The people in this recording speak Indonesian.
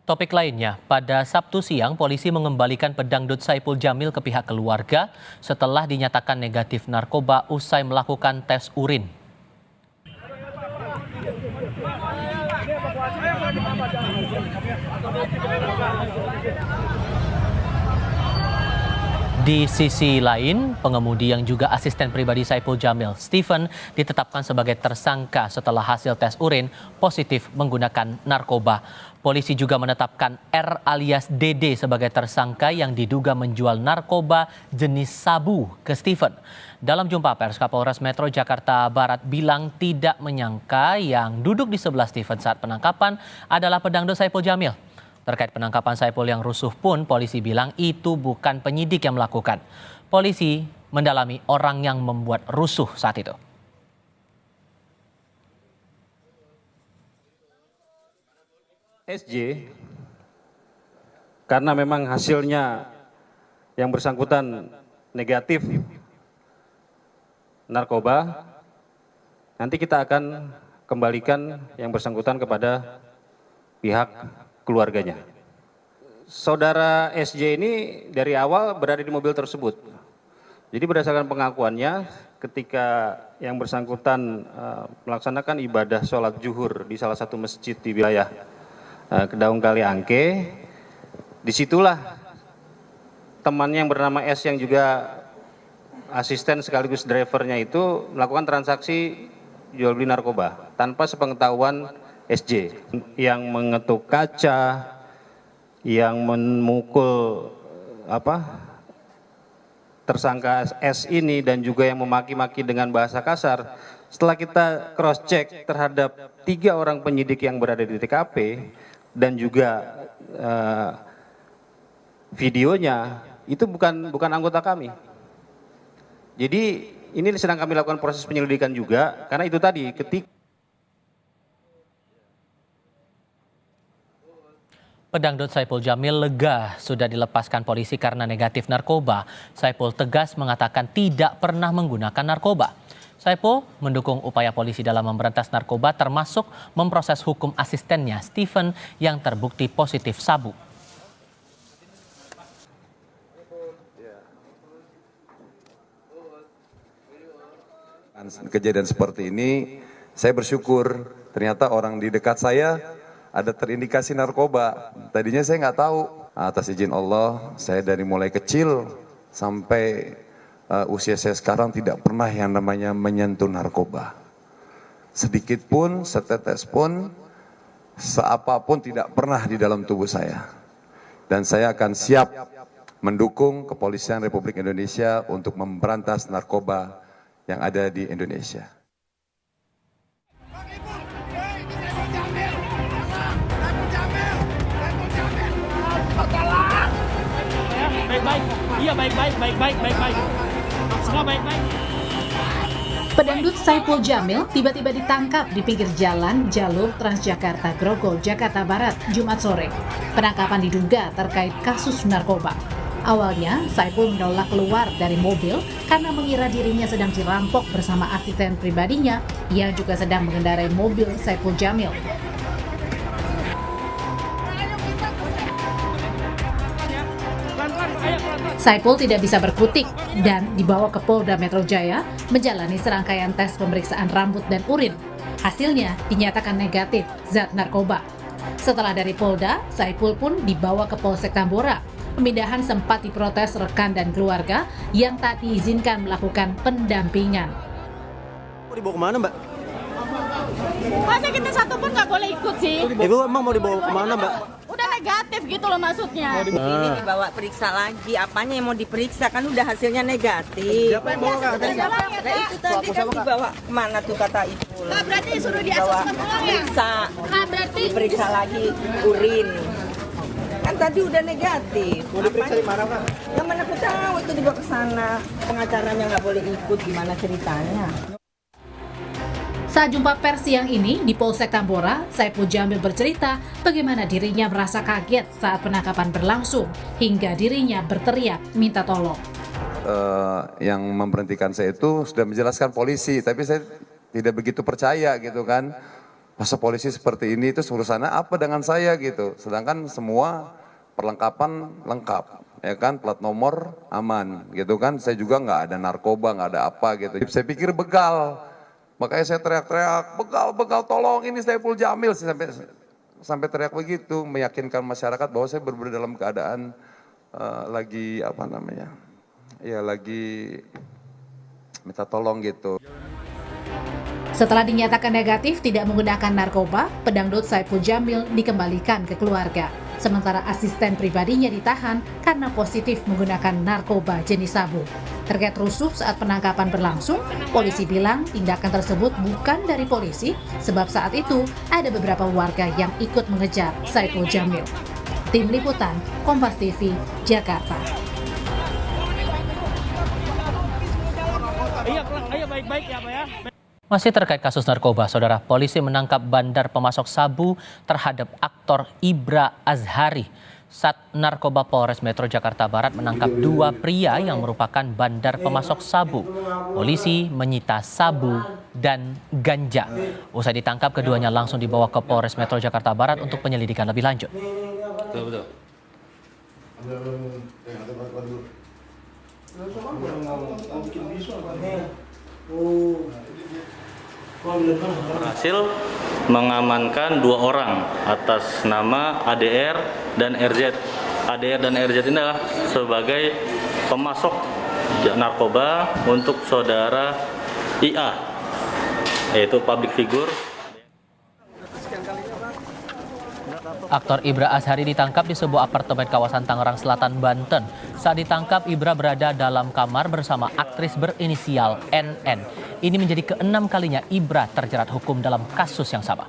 Topik lainnya, pada Sabtu siang polisi mengembalikan pedangdut Saipul Jamil ke pihak keluarga setelah dinyatakan negatif narkoba usai melakukan tes urin. Di sisi lain, pengemudi yang juga asisten pribadi Saipul Jamil, Stephen, ditetapkan sebagai tersangka setelah hasil tes urin positif menggunakan narkoba. Polisi juga menetapkan R alias DD sebagai tersangka yang diduga menjual narkoba jenis sabu ke Stephen. Dalam jumpa pers, Kapolres Metro Jakarta Barat bilang tidak menyangka yang duduk di sebelah Stephen saat penangkapan adalah pedangdut Saipul Jamil. Terkait penangkapan Saipul yang rusuh pun, polisi bilang itu bukan penyidik yang melakukan. Polisi mendalami orang yang membuat rusuh saat itu. SJ, karena memang hasilnya yang bersangkutan negatif narkoba, nanti kita akan kembalikan yang bersangkutan kepada pihak keluarganya. Saudara SJ ini dari awal berada di mobil tersebut. Jadi berdasarkan pengakuannya ketika yang bersangkutan melaksanakan ibadah sholat zuhur di salah satu masjid di wilayah Kedaung Kaliangke, disitulah temannya yang bernama S yang juga asisten sekaligus drivernya itu melakukan transaksi jual beli narkoba tanpa sepengetahuan SJ yang mengetuk kaca, yang memukul tersangka S ini dan juga yang memaki-maki dengan bahasa kasar. Setelah kita cross check terhadap 3 orang penyidik yang berada di TKP dan juga videonya itu bukan anggota kami. Jadi ini sedang kami lakukan proses penyelidikan juga karena itu tadi ketika Pedangdut Saipul Jamil lega sudah dilepaskan polisi karena negatif narkoba. Saipul tegas mengatakan tidak pernah menggunakan narkoba. Saipul mendukung upaya polisi dalam memberantas narkoba termasuk memproses hukum asistennya Stephen yang terbukti positif sabu. Kejadian seperti ini, saya bersyukur ternyata orang di dekat saya ada terindikasi narkoba. Tadinya saya nggak tahu. Atas izin Allah, saya dari mulai kecil sampai usia saya sekarang tidak pernah yang namanya menyentuh narkoba. Sedikit pun, setetes pun, seapapun tidak pernah di dalam tubuh saya. Dan saya akan siap mendukung Kepolisian Republik Indonesia untuk memberantas narkoba yang ada di Indonesia. Baik. Semua baik-baik. Pedangdut Saipul Jamil tiba-tiba ditangkap di pinggir jalan jalur Transjakarta Grogol, Jakarta Barat, Jumat sore. Penangkapan diduga terkait kasus narkoba. Awalnya, Saipul menolak keluar dari mobil karena mengira dirinya sedang dirampok bersama asisten pribadinya yang juga sedang mengendarai mobil Saipul Jamil. Saipul tidak bisa berkutik dan dibawa ke Polda Metro Jaya menjalani serangkaian tes pemeriksaan rambut dan urin. Hasilnya dinyatakan negatif zat narkoba. Setelah dari Polda, Saipul pun dibawa ke Polsek Tambora. Pemindahan sempat diprotes rekan dan keluarga yang tak diizinkan melakukan pendampingan. Mau dibawa kemana, Mbak? Masa kita satu pun nggak boleh ikut sih? Ibu emang mau dibawa kemana, Mbak? Udah negatif gitu loh maksudnya. Ini dibawa periksa lagi, apanya yang mau diperiksa kan udah hasilnya negatif. Siapa yang bawa, Kak? Nah, itu tadi kan dibawa kemana tuh kata Ibu? Nah, berarti suruh Dibawa diasesmen ulang ya? periksa, Nah, berarti diperiksa lagi urin. Kan tadi udah negatif. Mau diperiksa di mana, Pak? Yang mana aku tahu itu dibawa ke sana. Pengacaranya nggak boleh ikut, gimana ceritanya? Saat jumpa pers siang ini di Polsek Tambora, Saipul Jamil bercerita bagaimana dirinya merasa kaget saat penangkapan berlangsung hingga dirinya berteriak minta tolong. Yang memberhentikan saya itu sudah menjelaskan polisi, tapi saya tidak begitu percaya gitu kan. Masa polisi seperti ini itu urusannya apa dengan saya gitu. Sedangkan semua perlengkapan lengkap, ya kan, plat nomor aman gitu kan. Saya juga nggak ada narkoba, nggak ada apa gitu. Saya pikir begal, makanya saya teriak-teriak, begal, tolong ini Saiful Jamil. Sampai teriak begitu, meyakinkan masyarakat bahwa saya benar-benar dalam keadaan lagi apa namanya, ya lagi minta tolong gitu. Setelah dinyatakan negatif tidak menggunakan narkoba, pedangdut Saiful Jamil dikembalikan ke keluarga. Sementara asisten pribadinya ditahan karena positif menggunakan narkoba jenis sabu. Terkait rusuh saat penangkapan berlangsung, polisi bilang tindakan tersebut bukan dari polisi, sebab saat itu ada beberapa warga yang ikut mengejar Saiful Jamil. Tim Liputan, Kompas TV, Jakarta. Iya baik-baik ya Pak ya. Masih terkait kasus narkoba, saudara, polisi menangkap bandar pemasok sabu terhadap aktor Ibra Azhari. Sat Narkoba Polres Metro Jakarta Barat menangkap 2 pria yang merupakan bandar pemasok sabu. Polisi menyita sabu dan ganja. Usai ditangkap, keduanya langsung dibawa ke Polres Metro Jakarta Barat untuk penyelidikan lebih lanjut. Betul. Berhasil mengamankan 2 orang atas nama ADR dan RZ. ADR dan RZ ini adalah sebagai pemasok narkoba untuk saudara IA, yaitu public figure. Aktor Ibra Azhari ditangkap di sebuah apartemen kawasan Tangerang Selatan, Banten. Saat ditangkap, Ibra berada dalam kamar bersama aktris berinisial NN. Ini menjadi ke-6 kalinya Ibra terjerat hukum dalam kasus yang sama.